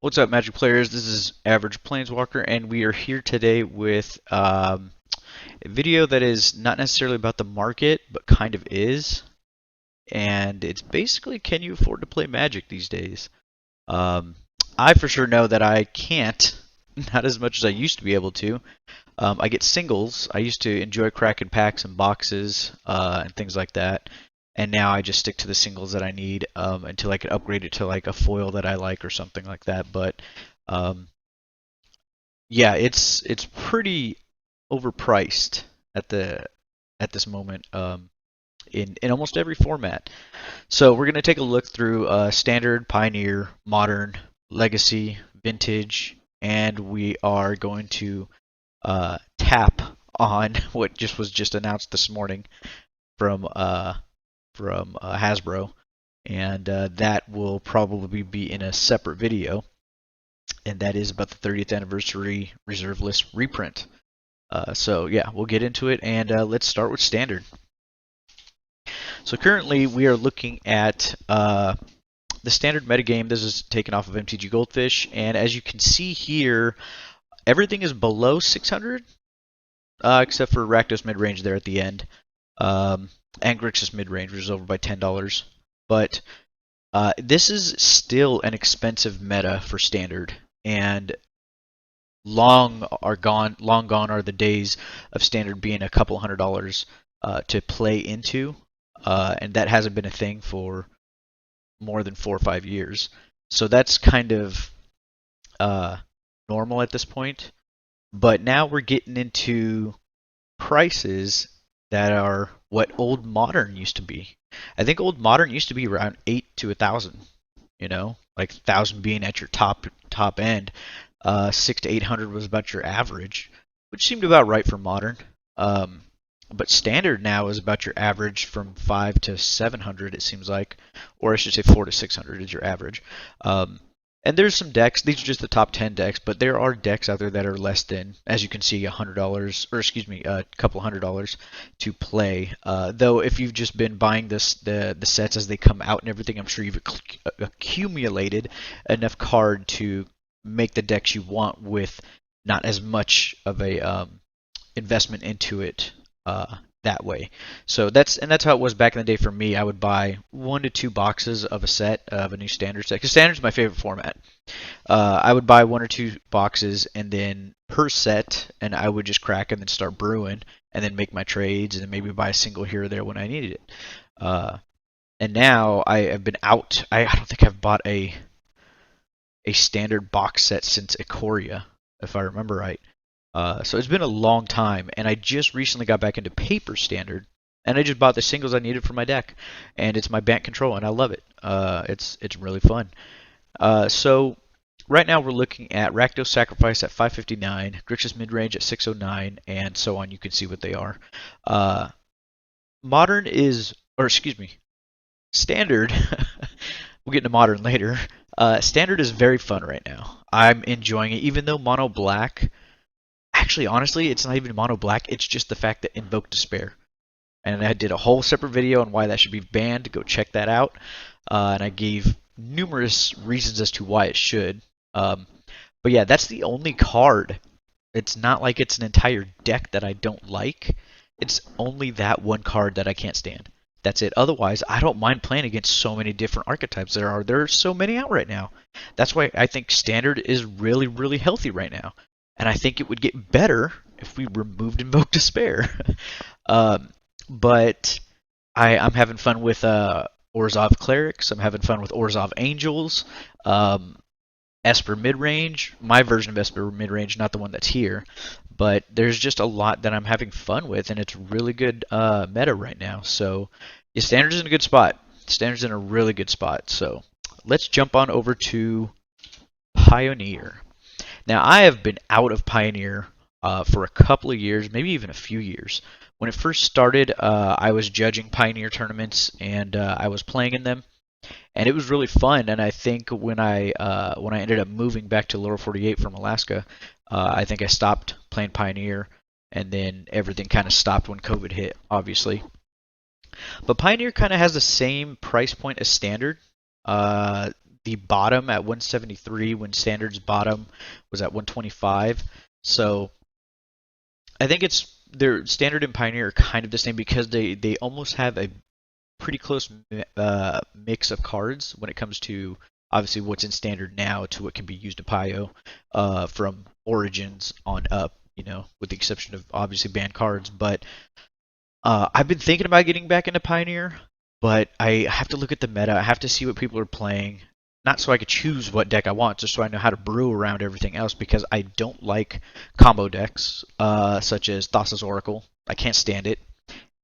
What's up, Magic players? This is Average Planeswalker, and we are here today with a video that is not necessarily about the market, but kind of is. And it's basically, can you afford to play Magic these days? Um, I for sure know that I can't, not as much as I used to be able to. I get singles. I used to enjoy cracking packs and boxes and things like that. And now I just stick to the singles that I need until I can upgrade it to like a foil that I like or something like that. But um, yeah, it's pretty overpriced at the at this moment in almost every format. So we're gonna take a look through standard, pioneer, modern, legacy, vintage, and we are going to tap on what just was just announced this morning from Hasbro, and that will probably be in a separate video, and that is about the 30th anniversary reserve list reprint. So yeah, we'll get into it, and let's start with standard. So currently we are looking at the standard metagame. This is taken off of MTG Goldfish, and as you can see here, everything is below 600, except for Rakdos midrange there at the end. And Grixis midrange, which is over by $10. But this is still an expensive meta for standard, and long gone are the days of standard being a couple $100 to play into, and that hasn't been a thing for more than 4 or 5 years. So that's kind of normal at this point. But now we're getting into prices that are what old modern used to be. I think old modern used to be around 8 to 1,000. You know, like 1,000 being at your top end. 6 to 800 was about your average, which seemed about right for modern. But standard now is about your average from 5 to 700. It seems like, or I should say 4 to 600 is your average. And there's some decks. These are just the top 10 decks, but there are decks out there that are less than, as you can see, $100, or excuse me, a couple $100 to play. Though if you've just been buying the sets as they come out and everything, I'm sure you've accumulated enough card to make the decks you want with not as much of a investment into it that way. So that's how it was back in the day for me. I would buy 1 to 2 boxes of a set of a new standard set, because standard's my favorite format. I would buy 1 or 2 boxes and then per set, and I would just crack and then start brewing and then make my trades and then maybe buy a single here or there when I needed it. And now I have been out. I don't think I've bought a standard box set since Ikoria, if I remember right. So it's been a long time, and I just recently got back into paper standard, and I just bought the singles I needed for my deck, and it's my bank control, and I love it. It's really fun. So right now we're looking at Rakdos Sacrifice at 559, Grixis Midrange at 609, and so on. You can see what they are. Modern is, or excuse me, Standard. We'll get into Modern later. Standard is very fun right now. I'm enjoying it, even though Mono Black. Actually, honestly, it's not even Mono Black. It's just the fact that Invoke Despair. And I did a whole separate video on why that should be banned. Go check that out. And I gave numerous reasons as to why it should. But yeah, that's the only card. It's not like it's an entire deck that I don't like. It's only that one card that I can't stand. That's it. Otherwise, I don't mind playing against so many different archetypes there are. There are so many out right now. That's why I think Standard is really, really healthy right now. And I think it would get better if we removed Invoke Despair. But I'm having fun with Orzhov Clerics. I'm having fun with Orzhov Angels. Esper Midrange. My version of Esper Midrange, not the one that's here. But there's just a lot that I'm having fun with, and it's really good meta right now. So yeah, Standard's in a good spot. Standard's in a really good spot. So let's jump on over to Pioneer. Now, I have been out of Pioneer for a couple of years, maybe even a few years. When it first started, I was judging Pioneer tournaments, and I was playing in them, and it was really fun. And I think when I ended up moving back to Lower 48 from Alaska, I think I stopped playing Pioneer, and then everything kind of stopped when COVID hit, obviously. But Pioneer kind of has the same price point as Standard. the bottom at 173 when Standard's bottom was at 125. So I think it's their Standard and Pioneer are kind of the same because they almost have a pretty close mix of cards when it comes to obviously what's in Standard now to what can be used in Pio from Origins on up. You know, with the exception of obviously banned cards, but I've been thinking about getting back into Pioneer, but I have to look at the meta. I have to see what people are playing. Not so I could choose what deck I want, just so I know how to brew around everything else, because I don't like combo decks, such as Thassa's Oracle. I can't stand it,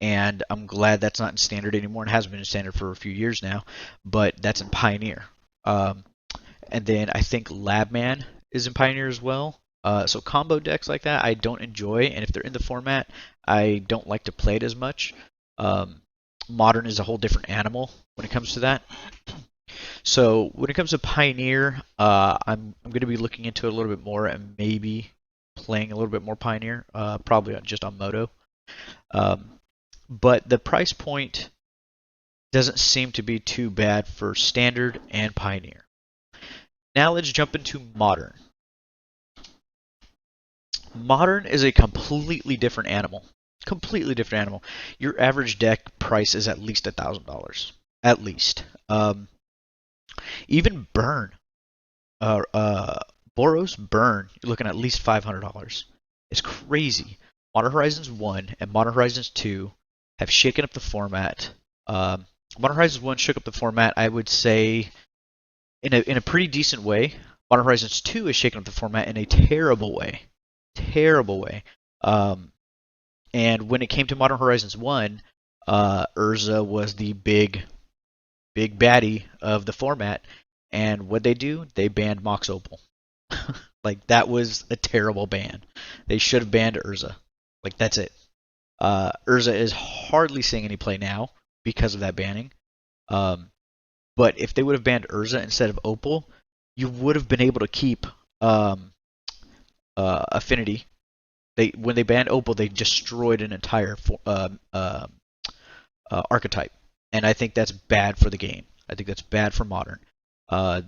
and I'm glad that's not in Standard anymore. It hasn't been in Standard for a few years now, but that's in Pioneer. Um, and then I think Labman is in Pioneer as well. So combo decks like that I don't enjoy, and if they're in the format, I don't like to play it as much. Um, Modern is a whole different animal when it comes to that. So when it comes to Pioneer, I'm going to be looking into it a little bit more and maybe playing a little bit more Pioneer, probably just on Moto. Um, but the price point doesn't seem to be too bad for Standard and Pioneer. Now let's jump into Modern. Modern is a completely different animal. Completely different animal. Your average deck price is at least $1,000. At least. Even Burn, Boros Burn, you're looking at least $500. It's crazy. Modern Horizons 1 and Modern Horizons 2 have shaken up the format. Modern Horizons 1 shook up the format, I would say, in a pretty decent way. Modern Horizons 2 has shaken up the format in a terrible way. Terrible way. And when it came to Modern Horizons 1, Urza was the big baddie of the format. And what they do? They banned Mox Opal. Like, that was a terrible ban. They should have banned Urza. Like, that's it. Urza is hardly seeing any play now because of that banning. But if they would have banned Urza instead of Opal, you would have been able to keep Affinity. When they banned Opal, they destroyed an entire archetype, and I think that's bad for the game. I think that's bad for Modern.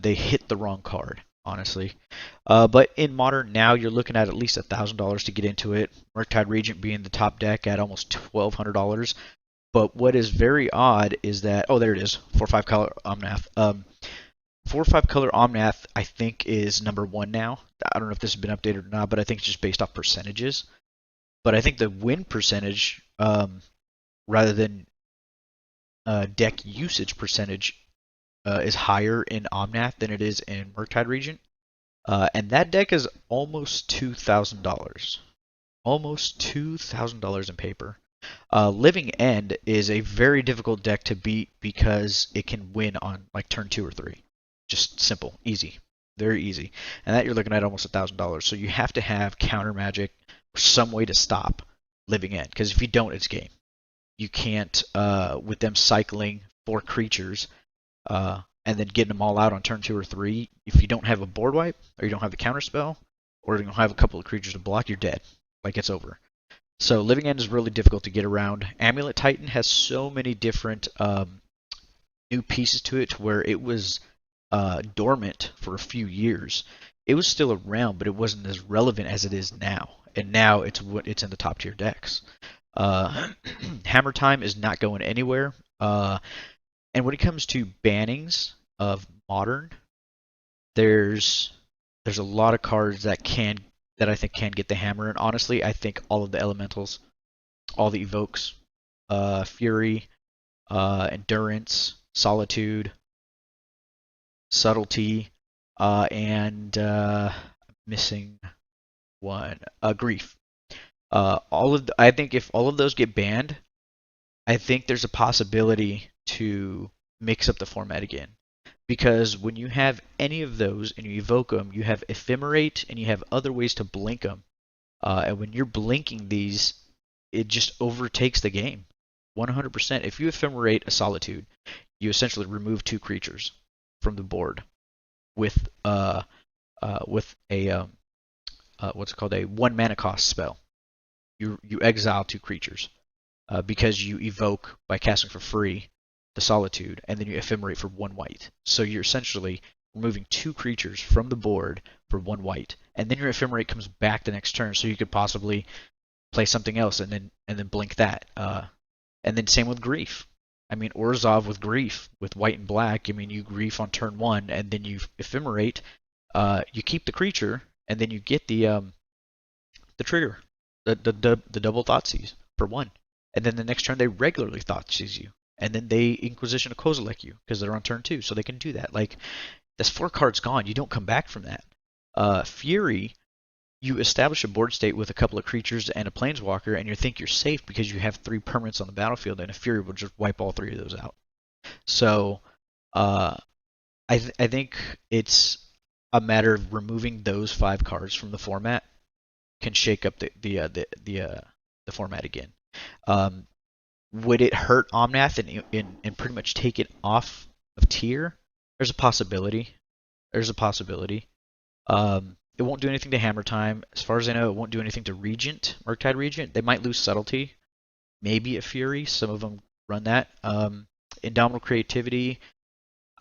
They hit the wrong card, honestly. But in Modern now, you're looking at least $1,000 to get into it. Murktide Regent being the top deck at almost $1,200. But what is very odd is that there it is, 4/5 color Omnath. 4/5 color Omnath, I think, is number one now. I don't know if this has been updated or not, but I think it's just based off percentages. But I think the win percentage, rather than deck usage percentage, is higher in Omnath than it is in Murktide Regent. And that deck is almost $2,000. Almost $2,000 in paper. Living End is a very difficult deck to beat because it can win on like turn 2 or 3. Just simple, easy, very easy. And that you're looking at almost $1,000. So you have to have counter magic or some way to stop Living End, because if you don't, it's game. You can't, with them cycling 4 creatures and then getting them all out on turn 2 or 3. If you don't have a board wipe, or you don't have the counter spell, or you don't have a couple of creatures to block, you're dead. Like, it's over. So Living End is really difficult to get around. Amulet Titan has so many different new pieces to it, to where it was dormant for a few years. It was still around, but it wasn't as relevant as it is now. And now it's in the top tier decks. Hammer Time is not going anywhere. And when it comes to bannings of Modern, there's a lot of cards that I think can get the hammer. And honestly, I think all of the elementals, all the evokes, Fury, Endurance, Solitude, Subtlety, and missing one, Grief. I think if all of those get banned, I think there's a possibility to mix up the format again. Because when you have any of those and you evoke them, you have Ephemerate and you have other ways to blink them. And when you're blinking these, it just overtakes the game. 100%. If you Ephemerate a Solitude, you essentially remove 2 creatures from the board with a what's it called, a 1 mana cost spell. You exile 2 creatures because you evoke by casting for free the Solitude, and then you Ephemerate for 1 white. So you're essentially removing 2 creatures from the board for 1 white, and then your ephemerate comes back the next turn, so you could possibly play something else and then blink that. And then same with grief. I mean, Orzhov with grief with white and black. I mean, you grief on turn 1, and then you ephemerate. You keep the creature, and then you get the trigger, the double Thoughtseize for 1, and then the next turn they regularly Thoughtseize you, and then they Inquisition of Kozilek you because they're on turn 2, so they can do that. Like, that's 4 cards gone. You don't come back from that. Fury, you establish a board state with a couple of creatures and a planeswalker, and you think you're safe because you have 3 permanents on the battlefield, and a Fury will just wipe all 3 of those out. So, I think it's a matter of removing those 5 cards from the format can shake up the format again. Would it hurt Omnath and pretty much take it off of tier? There's a possibility. There's a possibility. It won't do anything to Hammer Time. As far as I know, it won't do anything to Regent, Murktide Regent. They might lose Subtlety. Maybe a Fury. Some of them run that. Indomitable Creativity,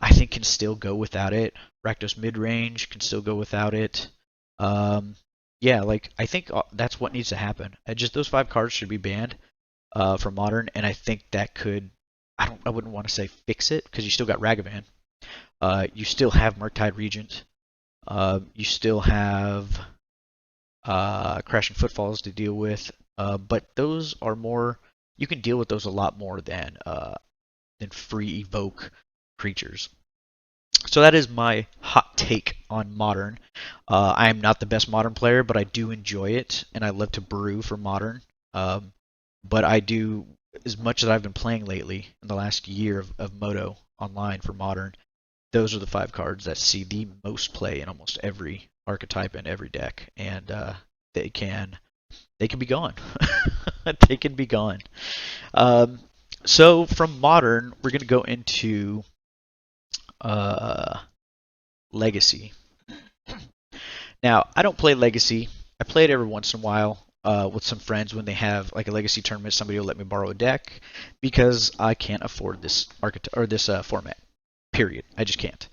I think, can still go without it. Rakdos Midrange can still go without it. Yeah, like, I think that's what needs to happen. Just those 5 cards should be banned for Modern, and I think that could, I wouldn't want to say fix it, because you still got Ragavan. You still have Murktide Regent. You still have Crashing Footfalls to deal with, but those are more, you can deal with those a lot more than free evoke creatures. So that is my hot take on Modern. I am not the best Modern player, but I do enjoy it, and I love to brew for Modern. But I do, as much as I've been playing lately in the last year of Moto online for Modern, those are the 5 cards that see the most play in almost every archetype and every deck, and they can be gone. They can be gone. So from Modern, we're going to go into Legacy. Now, I don't play Legacy. I play it every once in a while with some friends when they have like a Legacy tournament. Somebody will let me borrow a deck because I can't afford this format. Period. I just can't.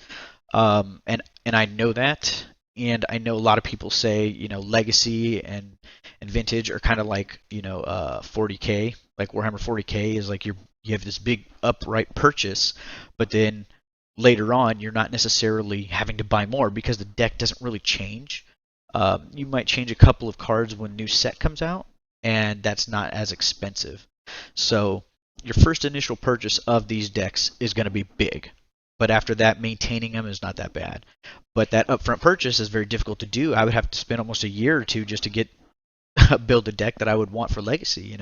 And I know that, and I know a lot of people say, Legacy and Vintage are kind of like 40K. Like Warhammer 40K is like you have this big upright purchase, but then later on you're not necessarily having to buy more because the deck doesn't really change. You might change a couple of cards when new set comes out, and that's not as expensive. So your first initial purchase of these decks is going to be big. But after that, maintaining them is not that bad. But that upfront purchase is very difficult to do. I would have to spend almost a year or two just to get build a deck that I would want for Legacy,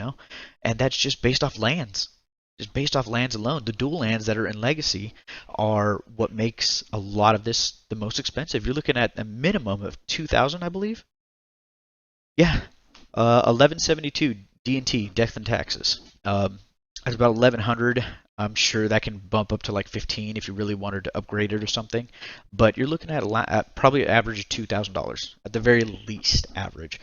and that's just based off lands. Just based off lands alone. The dual lands that are in Legacy are what makes a lot of this the most expensive. You're looking at a minimum of 2,000, I believe. Yeah, 1172 D&T, Death and Taxes. That's about 1,100. I'm sure that can bump up to like 15 if you really wanted to upgrade it or something. But you're looking at probably an average of $2,000 at the very least average.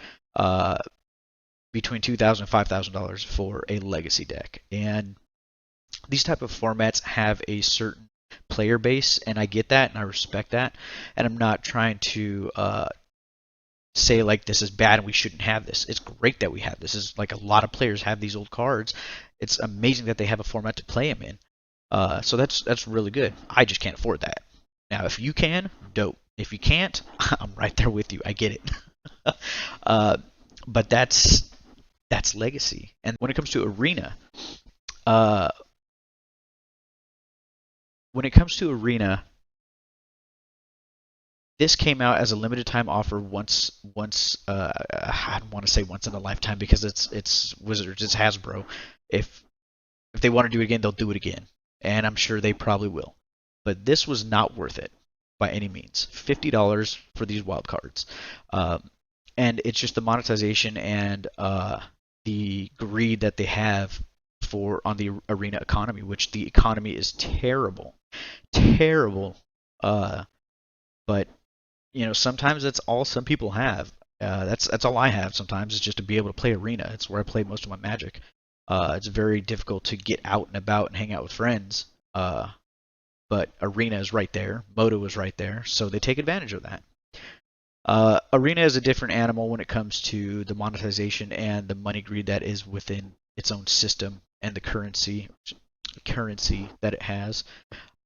Between $2,000 and $5,000 for a Legacy deck. And these type of formats have a certain player base, and I get that and I respect that. And I'm not trying to say like this is bad and we shouldn't have this. It's great that we have this. It's like a lot of players have these old cards. It's amazing that they have a format to play them in. So that's really good. I just can't afford that. Now, if you can, dope. If you can't, I'm right there with you. I get it. But that's Legacy. And when it comes to Arena, this came out as a limited time offer once. I don't want to say once in a lifetime because it's Wizards, it's Hasbro. If they want to do it again, they'll do it again, and I'm sure they probably will. But this was not worth it by any means. $50 for these wild cards, and it's just the monetization and the greed that they have on the Arena economy, which the economy is terrible. But sometimes that's all some people have. That's all I have sometimes, is just to be able to play Arena. It's where I play most of my Magic. It's very difficult to get out and about and hang out with friends. But but Arena is right there, Moto is right there, so they take advantage of that. Arena is a different animal when it comes to the monetization and the money greed that is within its own system and the currency that it has.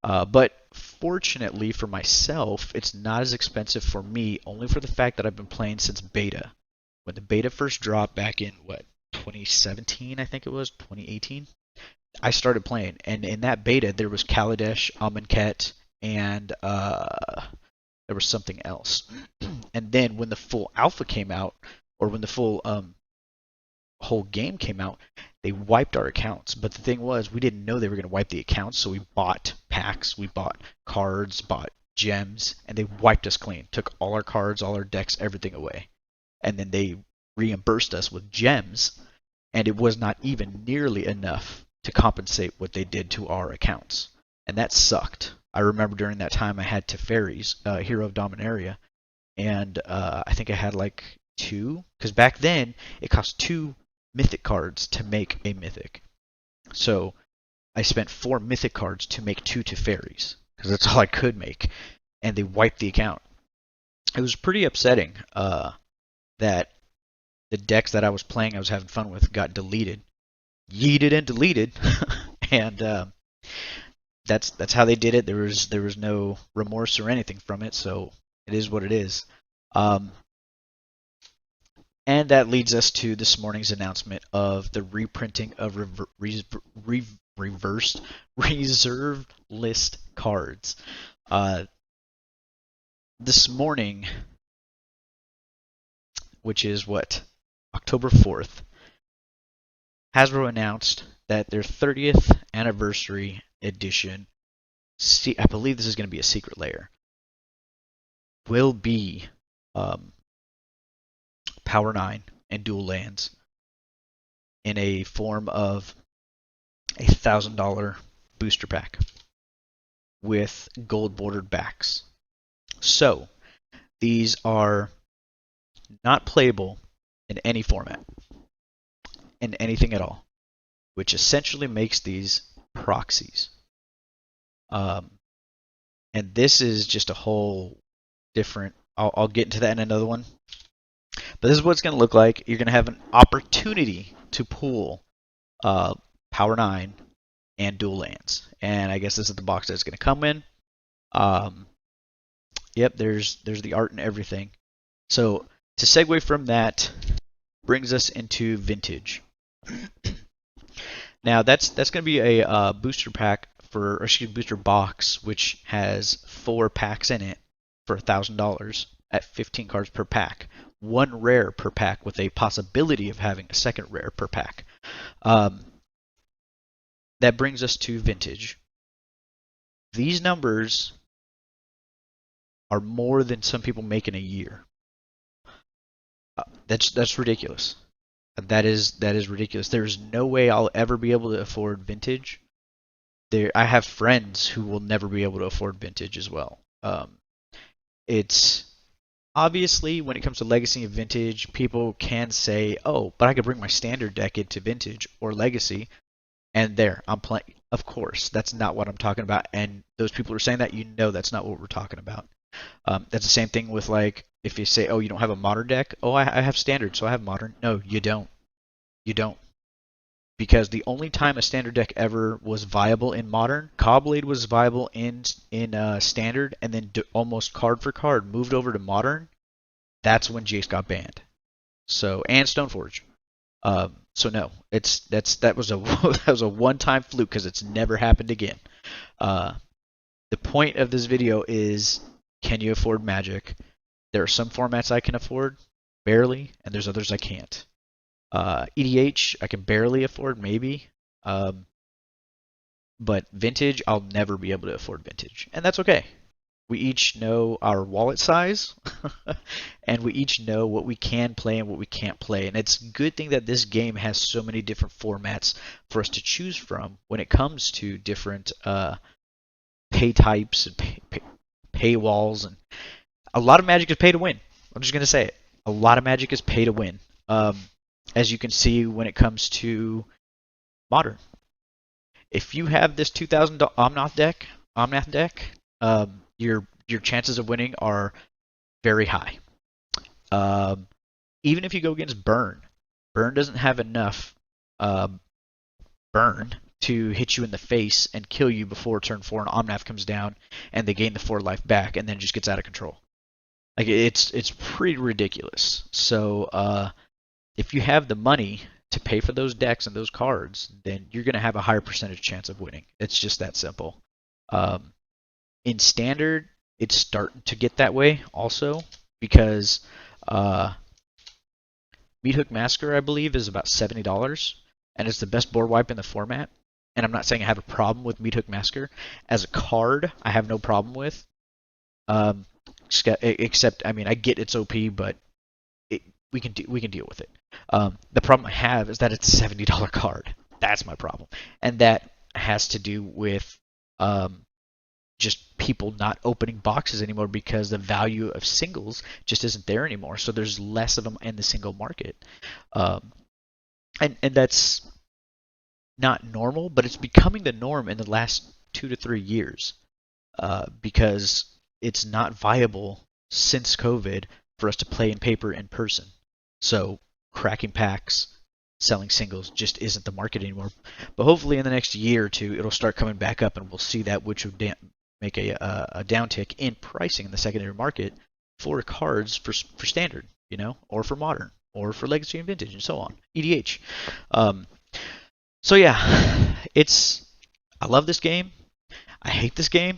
But fortunately for myself, it's not as expensive for me, only for the fact that I've been playing since beta. When the beta first dropped back in, 2017, I think it was, 2018, I started playing. And in that beta, there was Kaladesh, Amonkhet, and there was something else. And then when the full alpha came out, or when the full whole game came out, they wiped our accounts. But the thing was, we didn't know they were going to wipe the accounts, so we bought packs, we bought cards, bought gems, and they wiped us clean. Took all our cards, all our decks, everything away. And then they reimbursed us with gems, and it was not even nearly enough to compensate what they did to our accounts. And that sucked. I remember during that time I had Teferi's, Hero of Dominaria, and I think I had like 2, because back then it cost 2 mythic cards to make a mythic. So I spent 4 mythic cards to make 2 Teferis, because that's all I could make, and they wiped the account. It was pretty upsetting that the decks that I was playing, I was having fun with, got deleted. Yeeted and deleted, and that's how they did it. There was no remorse or anything from it, so it is what it is. And that leads us to this morning's announcement of the reprinting of reversed reserved list cards. This morning, which is October 4th, Hasbro announced that their 30th anniversary edition, I believe this is going to be a secret layer, will be Power 9 and dual lands in a form of a $1,000 booster pack with gold bordered backs. So these are not playable in any format, in anything at all, which essentially makes these proxies. And this is just a whole different. I'll get into that in another one. But this is what it's going to look like. You're going to have an opportunity to pull Power 9 and dual lands. And I guess this is the box that it's going to come in. Yep, there's the art and everything. So to segue from that, brings us into Vintage. Now that's going to be a booster pack booster box, which has 4 packs in it for $1,000 at 15 cards per pack. 1 rare per pack with a possibility of having a second rare per pack. That brings us to Vintage. These numbers are more than some people make in a year. That's ridiculous. That is ridiculous. There's no way I'll ever be able to afford Vintage. I have friends who will never be able to afford Vintage as well. It's obviously, when it comes to Legacy and Vintage, people can say, "Oh, but I could bring my standard deck into Vintage or Legacy, and there, I'm playing." Of course, that's not what I'm talking about. And those people who are saying that, that's not what we're talking about. That's the same thing with, like, if you say, "Oh, you don't have a Modern deck." "Oh, I have Standard, so I have Modern." No, you don't. You don't. Because the only time a Standard deck ever was viable in Modern, Cobblade was viable in Standard, and then almost card for card moved over to Modern. That's when Jace got banned. So, and Stoneforge. So no, that was a one-time fluke, because it's never happened again. The point of this video is, can you afford Magic? There are some formats I can afford, barely, and there's others I can't. EDH, I can barely afford, maybe. But Vintage, I'll never be able to afford Vintage. And that's okay. We each know our wallet size, and we each know what we can play and what we can't play. And it's a good thing that this game has so many different formats for us to choose from when it comes to different pay types and paywalls. And a lot of Magic is pay to win. I'm just going to say it. A lot of Magic is pay to win. As you can see when it comes to Modern. If you have this $2,000 Omnath deck, Omnath deck, your chances of winning are very high. Um, Even if you go against Burn, Burn doesn't have enough uh, burn to hit you in the face and kill you before turn 4 and Omnath comes down and they gain the 4 life back and then just gets out of control. Like it's pretty ridiculous. So if you have the money to pay for those decks and those cards, then you're going to have a higher percentage chance of winning. It's just that simple. Um, in standard, it's starting to get that way also because uh, Meathook Massacre, I believe, is about $70, and it's the best board wipe in the format. And I'm not saying I have a problem with Meathook Massacre. As a card, I have no problem with. Um, except, I mean, I get it's OP, but we can deal with it. The problem I have is that it's a $70 card. That's my problem, and that has to do with just people not opening boxes anymore because the value of singles just isn't there anymore. So there's less of them in the single market, um, and that's not normal, but it's becoming the norm in the last 2 to 3 years because it's not viable since COVID for us to play in paper in person. So cracking packs, selling singles just isn't the market anymore. But hopefully in the next year or two, it'll start coming back up, and we'll see that, which would make a downtick in pricing in the secondary market for cards for standard, or for modern, or for legacy and vintage, and so on. EDH. So yeah, I love this game. I hate this game.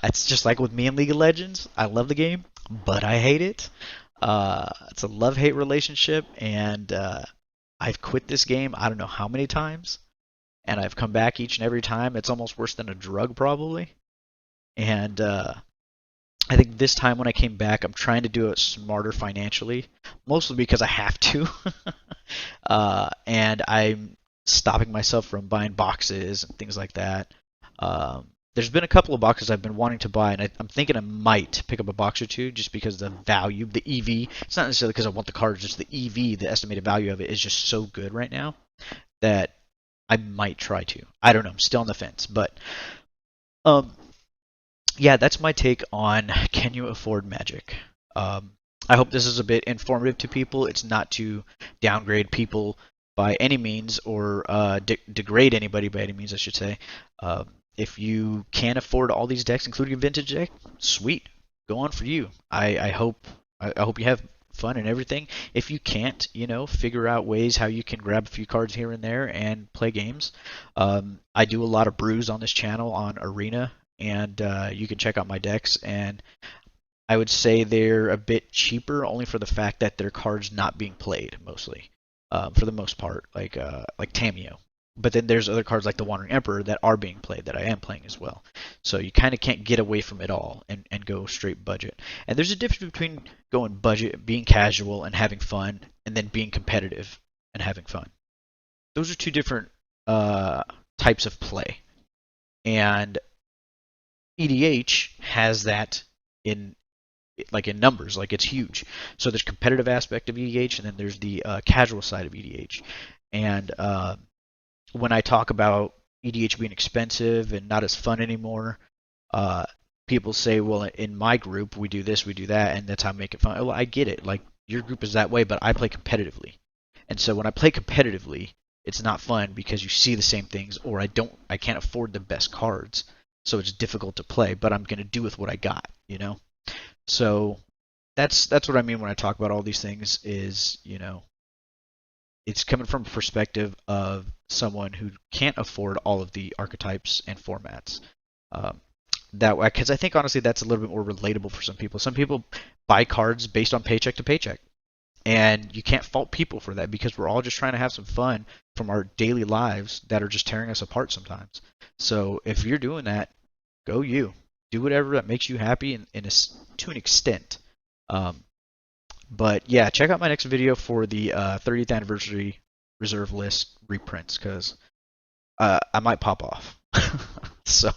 It's just like with me and League of Legends. I love the game, but I hate it. It's a love-hate relationship, and I've quit this game I don't know how many times, and I've come back each and every time. It's almost worse than a drug, probably. And I think this time when I came back, I'm trying to do it smarter financially, mostly because I have to. And I'm stopping myself from buying boxes and things like that. There's been a couple of boxes I've been wanting to buy, and I'm thinking I might pick up a box or two just because the value, the EV, it's not necessarily because I want the cards, just the EV, the estimated value of it is just so good right now that I might try to. I don't know. I'm still on the fence. But um, yeah, that's my take on can you afford Magic. I hope this is a bit informative to people. It's not to downgrade people by any means or degrade anybody by any means, I should say. If you can afford all these decks, including a vintage deck, sweet, go on for you. I hope you have fun and everything. If you can't, figure out ways how you can grab a few cards here and there and play games. I do a lot of brews on this channel on Arena, and you can check out my decks. And I would say they're a bit cheaper, only for the fact that their cards not being played mostly, for the most part, like Tameo. But then there's other cards like the Wandering Emperor that are being played that I am playing as well. So you kind of can't get away from it all and go straight budget. And there's a difference between going budget, being casual and having fun, and then being competitive and having fun. Those are two different types of play. And EDH has that in numbers, like it's huge. So there's competitive aspect of EDH, and then there's the casual side of EDH. And when I talk about EDH being expensive and not as fun anymore, people say, well, in my group, we do this, we do that, and that's how I make it fun. Well, I get it. Like, your group is that way, but I play competitively. And so when I play competitively, it's not fun because you see the same things, or I can't afford the best cards, so it's difficult to play, but I'm going to do with what I got, So that's what I mean when I talk about all these things is, it's coming from a perspective of someone who can't afford all of the archetypes and formats. That because I think honestly that's a little bit more relatable for some people. Some people buy cards based on paycheck to paycheck, and you can't fault people for that because we're all just trying to have some fun from our daily lives that are just tearing us apart sometimes. So if you're doing that, go you. Do whatever that makes you happy to an extent. But yeah, check out my next video for the 30th anniversary reserve list reprints because I might pop off. So,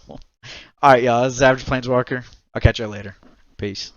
alright, y'all. This is Average Planeswalker. I'll catch you later. Peace.